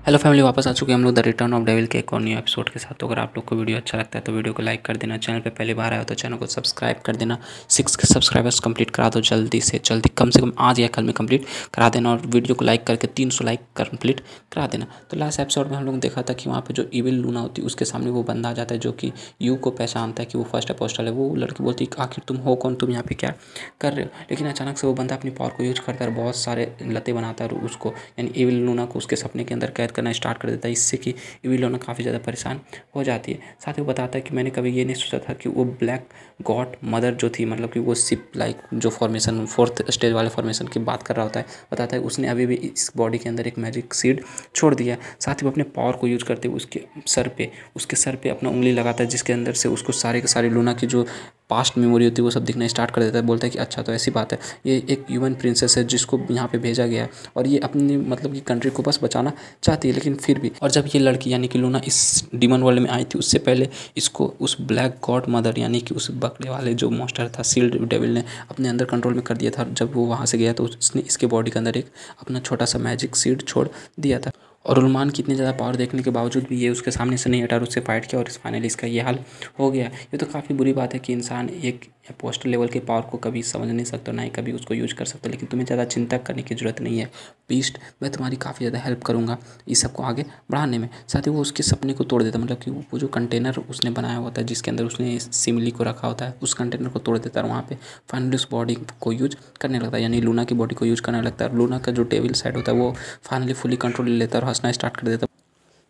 Hello family, वापस आ चुके हैं हम लोग द रिटर्न ऑफ डेविल के एक और न्यू एपिसोड के साथ। तो अगर आप लोग को वीडियो अच्छा लगता है तो वीडियो को लाइक कर देना, चैनल पे पहली बार आया हो तो चैनल को सब्सक्राइब कर देना। 6 सब्सक्राइबर्स कंप्लीट करा दो जल्दी से जल्दी, कम से कम आज या कल में कंप्लीट करा देना, और वीडियो को लाइक करके 300 लाइक कंप्लीट करा देना। तो लास्ट एपिसोड में हम लोग ने देखा था कि वहाँ पर जो इविल लूना होती है उसके सामने वो बंदा आ जाता है जो कि यू को पहचानता है कि वो फर्स्ट अपोस्टल है। वो लड़की बोलती है आखिर तुम हो कौन, तुम यहाँ पे क्या कर रहे हो। लेकिन अचानक से वो बंदा अपनी पावर को यूज करता है और बहुत सारे लते बनाता है और उसको यानी इविल लूना को उसके सपने के अंदर कैद करना स्टार्ट कर देता है, इससे कि इविल लूना काफ़ी ज़्यादा परेशान हो जाती है। साथ ही वो बताता है कि मैंने कभी ये नहीं सोचा था कि वो ब्लैक गॉड मदर जो थी, मतलब कि वो शिप लाइक जो फॉर्मेशन 4th स्टेज वाले फॉर्मेशन की बात कर रहा होता है, बताता है उसने अभी भी इस बॉडी के अंदर एक मैजिक सीड छोड़ दिया है। साथ ही वो अपने पावर को यूज करते हुए उसके सर पे अपना उंगली लगाता है, जिसके अंदर से उसको सारे के सारे लूना की जो पास्ट मेमोरी होती है वो सब दिखना स्टार्ट कर देता है। बोलता है कि अच्छा तो ऐसी बात है, ये एक ह्यूमन प्रिंसेस है जिसको यहाँ पे भेजा गया है और ये अपनी मतलब कि कंट्री को बस बचाना चाहती है, लेकिन फिर भी। और जब ये लड़की यानी कि लूना इस डीमन वर्ल्ड में आई थी उससे पहले इसको उस ब्लैक गॉड मदर यानी कि उस बकरे वाले जो मॉन्स्टर था सील्ड डेविल ने अपने अंदर कंट्रोल में कर दिया था। जब वो वहाँ से गया तो उसने इसके बॉडी के अंदर एक अपना छोटा सा मैजिक सीड छोड़ दिया था। और उलमान की इतनी ज़्यादा पावर देखने के बावजूद भी ये उसके सामने से नहीं हटा और उससे फाइट किया और फाइनली इसका ये हाल हो गया। ये तो काफ़ी बुरी बात है कि इंसान एक पोस्टर लेवल के पावर को कभी समझ नहीं सकता, ना ही कभी उसको यूज कर सकता। लेकिन तुम्हें ज़्यादा चिंता करने की ज़रूरत नहीं है बीस्ट, मैं तुम्हारी काफ़ी ज़्यादा हेल्प करूँगा इस सबको आगे बढ़ाने में। साथ ही वो उसके सपने को तोड़ देता, मतलब कि वो जो कंटेनर उसने बनाया होता है जिसके अंदर उसने सिमली को रखा होता है उस कंटेनर को तोड़ देता है और वहाँ पे फाइनली उस बॉडी को यूज करने लगता है, यानी लूना की बॉडी को यूज करने लगता है। लूना का जो डेविल साइड होता है वो फाइनली फुली कंट्रोल ले लेता है और हंसना स्टार्ट कर देता है।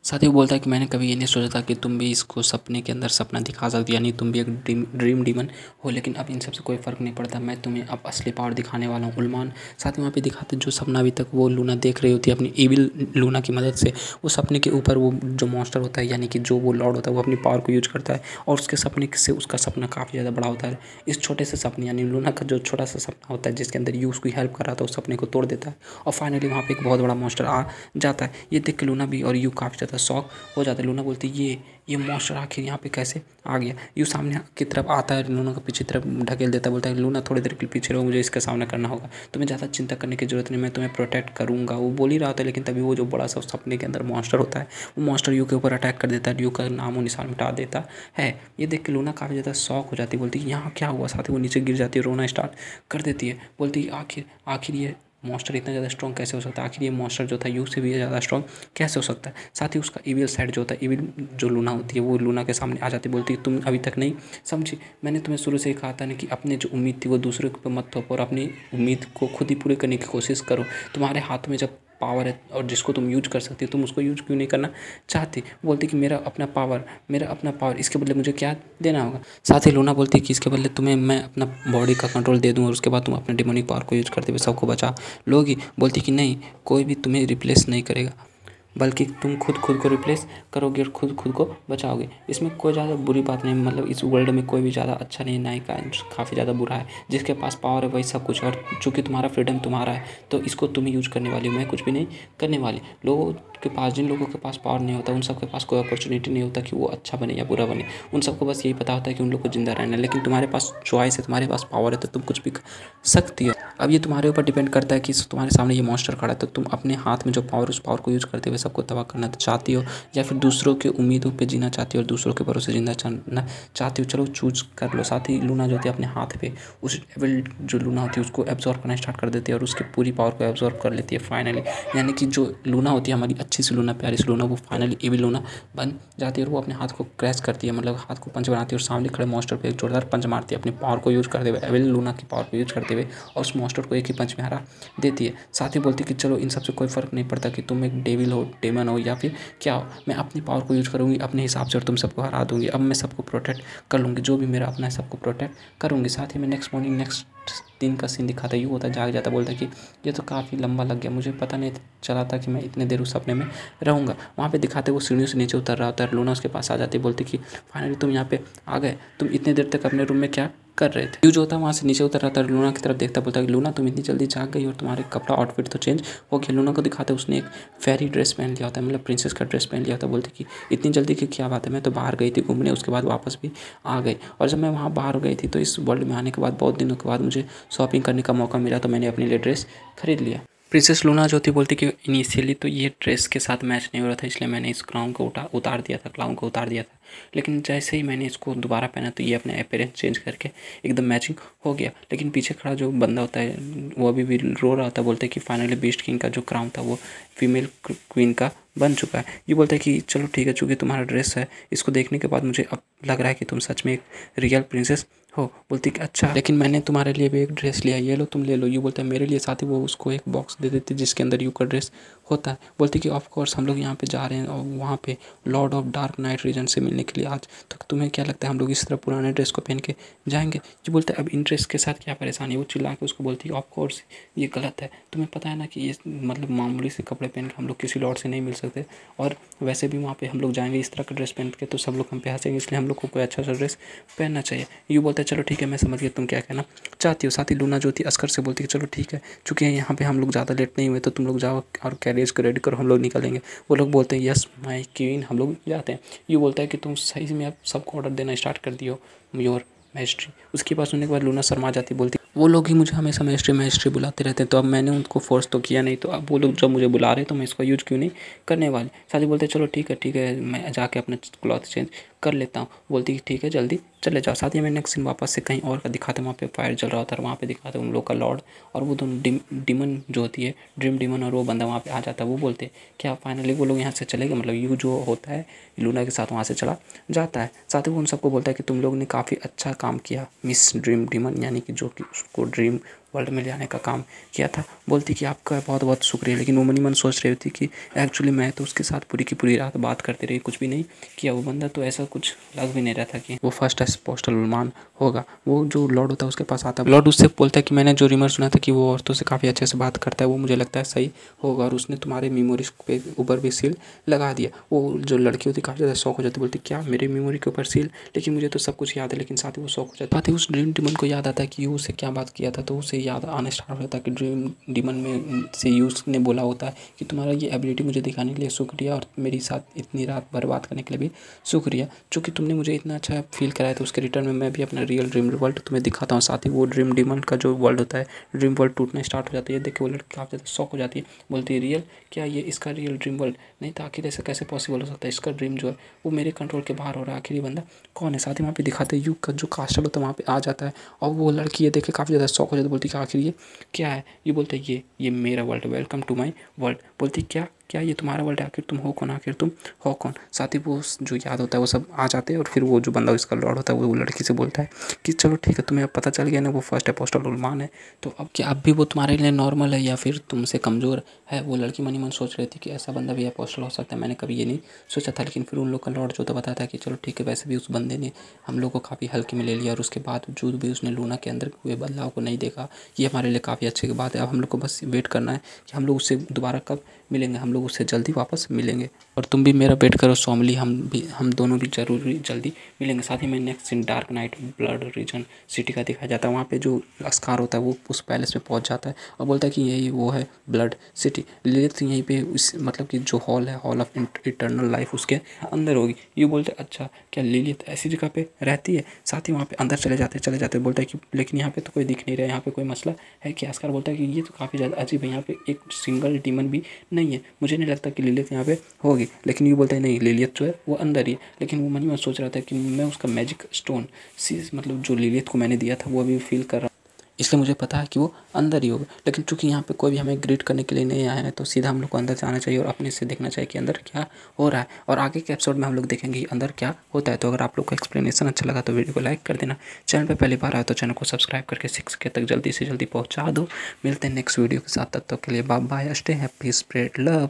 साथ ही वो बोलता है कि मैंने कभी ये नहीं सोचा था कि तुम भी इसको सपने के अंदर सपना दिखा सकती, यानी तुम भी एक ड्रीम डीमन हो। लेकिन अब इन सबसे कोई फ़र्क नहीं पड़ता, मैं तुम्हें अब असली पावर दिखाने वाला हूँ उलमान। साथ ही वहाँ पे दिखाते जो सपना अभी तक वो लूना देख रही होती है अपनी इविल लूना की मदद से, वो सपने के ऊपर वो जो मॉन्स्टर होता है यानी कि जो वो लॉर्ड होता है वो अपनी पावर को यूज करता है और उसके सपने से उसका सपना काफ़ी ज़्यादा बड़ा होता है। इस छोटे से सपने यानी लूना का जो छोटा सा सपना होता है जिसके अंदर यू उसकी हेल्प कर रहा था उस सपने को तोड़ देता है और फाइनली वहाँ पे एक बहुत बड़ा मॉन्स्टर आ जाता है। ये देख के लूना भी और यू काफ़ी ज़्यादा शॉक हो जाता है। लूना बोलती है ये मॉन्स्टर आखिर यहाँ पे कैसे आ गया। यू सामने की तरफ आता है, लूना को पीछे तरफ ढकेल देता है, बोलता है लूना थोड़ी देर के पीछे रहो, मुझे इसका सामना करना होगा, तुम्हें ज़्यादा चिंता करने की जरूरत नहीं, मैं तुम्हें प्रोटेक्ट करूँगा। वो बोल ही रहा था लेकिन तभी वो जो बड़ा सा सपने के अंदर मॉन्स्टर होता है वो मॉन्स्टर यू के ऊपर अटैक कर देता है, यू का नामो निशान मिटा देता है। ये देख के लूना काफ़ी ज़्यादा शॉक हो जाती है, बोलती है यहाँ क्या हुआ। साथ ही वो नीचे गिर जाती है, रोना स्टार्ट कर देती है, बोलती है आखिर ये मॉन्स्टर इतना ज़्यादा स्ट्रॉन्ग कैसे हो सकता है, आखिर ये मॉन्स्टर जो था यू से भी ज़्यादा स्ट्रॉन्ग कैसे हो सकता है। साथ ही उसका इविल साइड जो होता है, इविल जो लूना होती है वो लूना के सामने आ जाती है, बोलती है तुम अभी तक नहीं समझी, मैंने तुम्हें शुरू से ही कहा था ना कि अपनी जो उम्मीद थी वो दूसरों के ऊपर मत थोपो और अपनी उम्मीद को खुद ही पूरी करने की कोशिश करो। तुम्हारे हाथ में जब पावर है और जिसको तुम यूज कर सकती हो तुम उसको यूज क्यों नहीं करना चाहती। बोलती कि मेरा अपना पावर, इसके बदले मुझे क्या देना होगा। साथ ही लूना बोलती है कि इसके बदले तुम्हें मैं अपना बॉडी का कंट्रोल दे दूँ और उसके बाद तुम अपने डिमोनिक पावर को यूज करते हुए सबको बचा लोगी। बोलती कि नहीं, कोई भी तुम्हें रिप्लेस नहीं करेगा बल्कि तुम खुद को रिप्लेस करोगे और खुद को बचाओगे। इसमें कोई ज़्यादा बुरी बात नहीं, मतलब इस वर्ल्ड में कोई भी ज़्यादा अच्छा नहीं, ना ही काफ़ी ज़्यादा बुरा है। जिसके पास पावर है वही सब कुछ, और चूँकि तुम्हारा फ्रीडम तुम्हारा है तो इसको तुम ही यूज करने वाली हो, मैं कुछ भी नहीं करने वाली। लोगों के पास, जिन लोगों के पास पावर नहीं होता उन सब के पास कोई अपॉर्चुनिटी नहीं होता कि वो अच्छा बने या बुरा बने, उन सबको बस यही पता होता है कि उन लोग को जिंदा रहना है। लेकिन तुम्हारे पास चॉइस है, तुम्हारे पास पावर है तो तुम कुछ भी कर सकती हो। अब ये तुम्हारे ऊपर डिपेंड करता है कि तुम्हारे सामने ये मॉन्स्टर खड़ा है तो तुम अपने हाथ में जो पावर उस पावर को यूज करते हुए सबको तबाह करना चाहती हो या फिर दूसरों के उम्मीदों पे जीना चाहती हो और दूसरों के भरोसे जीना चाहती हो। चलो चूज कर लो। साथ ही लूना जो होती है अपने हाथ पे उस एविल जो लूना होती है उसको एब्जॉर्व करना स्टार्ट कर देती है और उसकी पूरी पावर को एब्जॉर्व कर लेती है फाइनली, यानी कि जो लूना होती है हमारी अच्छी सी लूना, प्यारी सी लूना, वो फाइनली एविल लूना बन जाती है और वो अपने हाथ को क्रैश करती है, मतलब हाथ को पंच बनाती है और सामने खड़े मॉन्स्टर पे एक जोरदार पंच मारती है अपनी पावर को यूज करते हुए, एविल लूना की पावर को यूज करते हुए, और उस मॉन्स्टर को एक ही पंच में हरा देती है। साथ ही बोलती है कि चलो इन सबसे कोई फ़र्क नहीं पड़ता कि तुम एक डेविल हो, डेमन हो या फिर क्या हो, मैं अपनी पावर को यूज करूँगी अपने हिसाब से और तुम सबको हरा दूँगी। अब मैं सबको प्रोटेक्ट कर लूँगी, जो भी मेरा अपना है सबको प्रोटेक्ट करूँगी। साथ ही मैं नेक्स्ट मॉर्निंग नेक्स्ट दिन का सीन दिखाता यूँ होता, जाग जाता, बोलता कि ये तो काफ़ी लंबा लग गया, मुझे पता नहीं चला था कि मैं इतने देर उस सपने में रहूँगा। वहाँ पे दिखाते वो सीढ़ियों से नीचे उतर रहा होता है, लूना उसके पास आ जाती है, बोलती कि फाइनली तुम यहाँ पे आ गए, तुम इतने देर तक अपने रूम में क्या कर रहे थे। यू जो था वहाँ से नीचे उतर रहा था, लूना की तरफ देखता, बोलता कि लूना तुम इतनी जल्दी जाग गई और तुम्हारे कपड़ा आउटफिट तो चेंज हो गया। लूना को दिखाते उसने एक फेरी ड्रेस पहन लिया होता है, मतलब प्रिंसेस का ड्रेस पहन लिया होता है। बोलती कि इतनी जल्दी की क्या बात है, मैं तो बाहर गई थी घूमने, उसके बाद वापस भी आ गई, और जब मैं वहाँ बाहर गई थी तो इस वर्ल्ड में आने के बाद बहुत दिनों के बाद मुझे शॉपिंग करने का मौका मिला, तो मैंने अपने लिए ड्रेस खरीद लिया। प्रिंसेस लूना जो थी बोलती कि इनिशियली तो ये ड्रेस के साथ मैच नहीं हो रहा था, इसलिए मैंने इस क्राउन को उतार दिया था, क्लाउन को उतार दिया था। लेकिन जैसे ही मैंने इसको दोबारा पहना तो ये अपने अपीयरेंस चेंज करके एकदम मैचिंग हो गया। लेकिन पीछे खड़ा जो बंदा होता है वो अभी भी रो रहा था। बोलते कि फाइनली बीस्ट किंग का जो क्राउन था वो फीमेल क्वीन का बन चुका है। ये बोलता है कि चलो ठीक है, चूँकि तुम्हारा ड्रेस है, इसको देखने के बाद मुझे अब लग रहा है कि तुम सच में एक रियल प्रिंसेस हो। बोलती कि अच्छा, लेकिन मैंने तुम्हारे लिए भी एक ड्रेस लिया, ये लो तुम ले लो। यू बोलता है मेरे लिए, साथ ही वो उसको एक बॉक्स दे देती जिसके अंदर यू का ड्रेस होता है। बोलती कि ऑफ कोर्स हम लोग यहाँ पे जा रहे हैं और वहाँ पे Lord of Dark Night region से मिलने के लिए आज, तो तुम्हें क्या लगता है हम लोग इस तरह पुराने ड्रेस को पहन के जाएंगे? जो बोलते हैं अब इन ड्रेस के साथ क्या परेशानी है। वो चिल्ला के उसको बोलती है ऑफ कोर्स ये गलत है, तुम्हें पता है ना कि ये मतलब मामूली से कपड़े पहन के हम लोग किसी लॉर्ड से नहीं मिल सकते, और वैसे भी वहाँ पे हम लोग जाएंगे इस तरह का ड्रेस पहन के तो सब लोग हम पे हंसेंगे, इसलिए हम लोग को कोई अच्छा सा ड्रेस पहनना चाहिए। यू बोलता है चलो ठीक है, मैं समझ गया तुम क्या कहना चाहती हो। साथ ही लूना जो थी अस्कर से बोलती है चलो ठीक है, चूँकि यहाँ पे हम लोग ज़्यादा लेट नहीं हुए तो तुम लोग जाओ और कैरेज को रेडी करो, हम लोग निकलेंगे। वो लोग बोलते हैं यस माई क्वीन, हम लोग जाते हैं। ये बोलता है कि तुम सही में अब सबको ऑर्डर देना स्टार्ट कर दियो योर मैजिस्ट्री। उसके पास सुनने के बाद लूना शर्मा जाती, बोलती वो लोग ही मुझे हमेशा मैजिस्ट्री बुलाते रहते हैं, तो अब मैंने उनको फोर्स तो किया नहीं, तो अब वो लोग जब मुझे बुला रहे तो मैं इसका यूज क्यों नहीं करने वाली। साथी बोलते चलो ठीक है मैं जाके अपना क्लॉथ चेंज कर लेता हूँ। बोलती कि ठीक है जल्दी चले जाओ। साथ ही मैं नेक्स्ट सीन वापस से कहीं और का दिखाते, वहाँ पे फायर चल रहा होता है, वहाँ पे दिखाते उन लोग का लॉर्ड और वो दोनों डिमन जो होती है ड्रीम डिमन, और वो बंदा वहाँ पे आ जाता है। वो बोलते क्या फाइनली वो लोग यहाँ से चले गए, मतलब यू जो होता है लूना के साथ वहाँ से चला जाता है। साथ ही वो उन सबको बोलता है कि तुम लोग ने काफ़ी अच्छा काम किया मिस ड्रीम डिमन, यानी कि जो कि उसको ड्रीम वर्ल्ड में ले आने का काम किया था। बोलती कि आपका बहुत बहुत शुक्रिया। लेकिन वो मनी मन सोच रही थी कि एक्चुअली मैं तो उसके साथ पूरी की पूरी रात बात करती रही, कुछ भी नहीं किया। वो बंदा तो ऐसा कुछ लग भी नहीं रहा था कि वो फर्स्ट पोस्टल उलमान होगा। वो जो लॉर्ड होता है उसके पास आता है, लॉर्ड उससे बोलता है कि मैंने जो रिमर सुना था कि वो औरतों से काफ़ी अच्छे से बात करता है, वो मुझे लगता है सही होगा, और उसने तुम्हारे मेमोरीज पे ऊपर भी सील लगा दिया। वो जो लड़की होती काफ़ी ज़्यादा शौक हो जाती, बोलती क्या मेरे मेमोरी के ऊपर सील, लेकिन मुझे तो सब कुछ याद है। लेकिन साथ ही वो शौक हो जाता है, उस ड्रीम डिमन को याद आता है कि उससे क्या बात किया था, तो उसे याद आने स्टार्ट होता है कि ड्रीम डिमन में से यूज ने बोला होता है कि तुम्हारा ये एबिलिटी मुझे दिखाने के लिए शुक्रिया, और मेरी साथ इतनी रात बर्बाद करने के लिए भी शुक्रिया। चूँकि तुमने मुझे इतना अच्छा फील कराया तो उसके रिटर्न में मैं भी अपना रियल ड्रीम वर्ल्ड तुम्हें दिखाता हूँ। साथ ही वो ड्रीम डिमन का जो वर्ल्ड होता है, ड्रीम वर्ल्ड टूटना स्टार्ट हो जाता है। ये देख के वो लड़की काफ़ी ज़्यादा शॉक हो जाती है, बोलती है रियल क्या ये इसका रियल ड्रीम वर्ल्ड नहीं था, आखिर ऐसा कैसे पॉसिबल हो सकता है, इसका ड्रीम जो है वो मेरे कंट्रोल के बाहर हो रहा है, आखिर ये बंदा कौन है। साथ ही वहाँ पे दिखाते हैं यू का जो कास्टल होता है वहाँ पे आ जाता है, और वो लड़की ये देख के काफ़ी ज़्यादा शॉक हो जाती है, बोलती है आखिर ये क्या है। ये बोलते हैं ये मेरा world, welcome to my world. बोलती क्या क्या ये तुम्हारा वर्ल्ड है, आखिर तुम हो कौन, आखिर तुम हो कौन। साथ ही वो जो याद होता है वो सब आ जाते हैं, और फिर वो जो बंदा इसका लॉर्ड होता है वो लड़की से बोलता है कि चलो ठीक है तुम्हें अब पता चल गया ना वो फर्स्ट अपोस्टल उलमान है, तो अब क्या अब भी वो तुम्हारे लिए नॉर्मल है या फिर तुमसे कमज़ोर है। वो लड़की मनी मन सोच रही थी कि ऐसा बंदा भी अपोस्टल हो सकता है, मैंने कभी ये नहीं सोचा था। लेकिन फिर उन लोग का लॉर्ड जो तो बताता है कि चलो ठीक है, वैसे भी उस बंदे ने हम लोग को काफ़ी हल्के में ले लिया, और उसके बावजूद भी उसने लूना के अंदर हुए बदलाव को नहीं देखा। ये हमारे लिए काफ़ी अच्छी बात है। अब हम लोग को बस वेट करना है कि हम लोग उससे दोबारा कब मिलेंगे, हम लोग उससे जल्दी वापस मिलेंगे, और तुम भी मेरा वेट करो सोमली, हम दोनों भी जरूरी जल्दी मिलेंगे। साथ ही में next scene dark night blood region city का दिखाया जाता है। वहाँ पे जो अस्कार होता है वो उस पैलेस में पहुँच जाता है और बोलता है कि यही वो है ब्लड सिटी। लिलिथ यहीं पे इस मतलब कि जो हॉल है, हॉल ऑफ इटर्नल लाइफ, उसके अंदर होगी। ये बोलते हैं अच्छा क्या लिलिथ ऐसी जगह पे रहती है। साथ ही वहाँ पे अंदर चले जाते बोलता है कि लेकिन यहाँ पे तो कोई दिख नहीं रहा है, यहाँ पे कोई मसला है कि अस्कार बोलता है कि ये तो काफ़ी ज़्यादा अजीब है, यहाँ पे एक सिंगल डीमन भी नहीं है, मुझे नहीं लगता कि लिलिथ यहाँ पे होगी। लेकिन ये बोलता है नहीं लिलिथ जो है वो अंदर ही है। लेकिन वो मन में सोच रहा था कि मैं उसका मैजिक स्टोन मतलब जो लिलिथ को मैंने दिया था वो अभी फील कर रहा, इसलिए मुझे पता है कि वो अंदर ही होगा। लेकिन चूंकि यहाँ पे कोई भी हमें ग्रीट करने के लिए नहीं आया है तो सीधा हम लोग को अंदर जाना चाहिए और अपने से देखना चाहिए कि अंदर क्या हो रहा है, और आगे के एपिसोड में हम लोग देखेंगे अंदर क्या होता है। तो अगर आप लोग को एक्सप्लेनेशन अच्छा लगा तो वीडियो को लाइक कर देना, चैनल पर पहली बार आए तो चैनल को सब्सक्राइब करके 6K तक जल्दी से जल्दी पहुँचा दो। मिलते हैं नेक्स्ट वीडियो के साथ, तब तक के लिए bye bye, stay happy, spread love.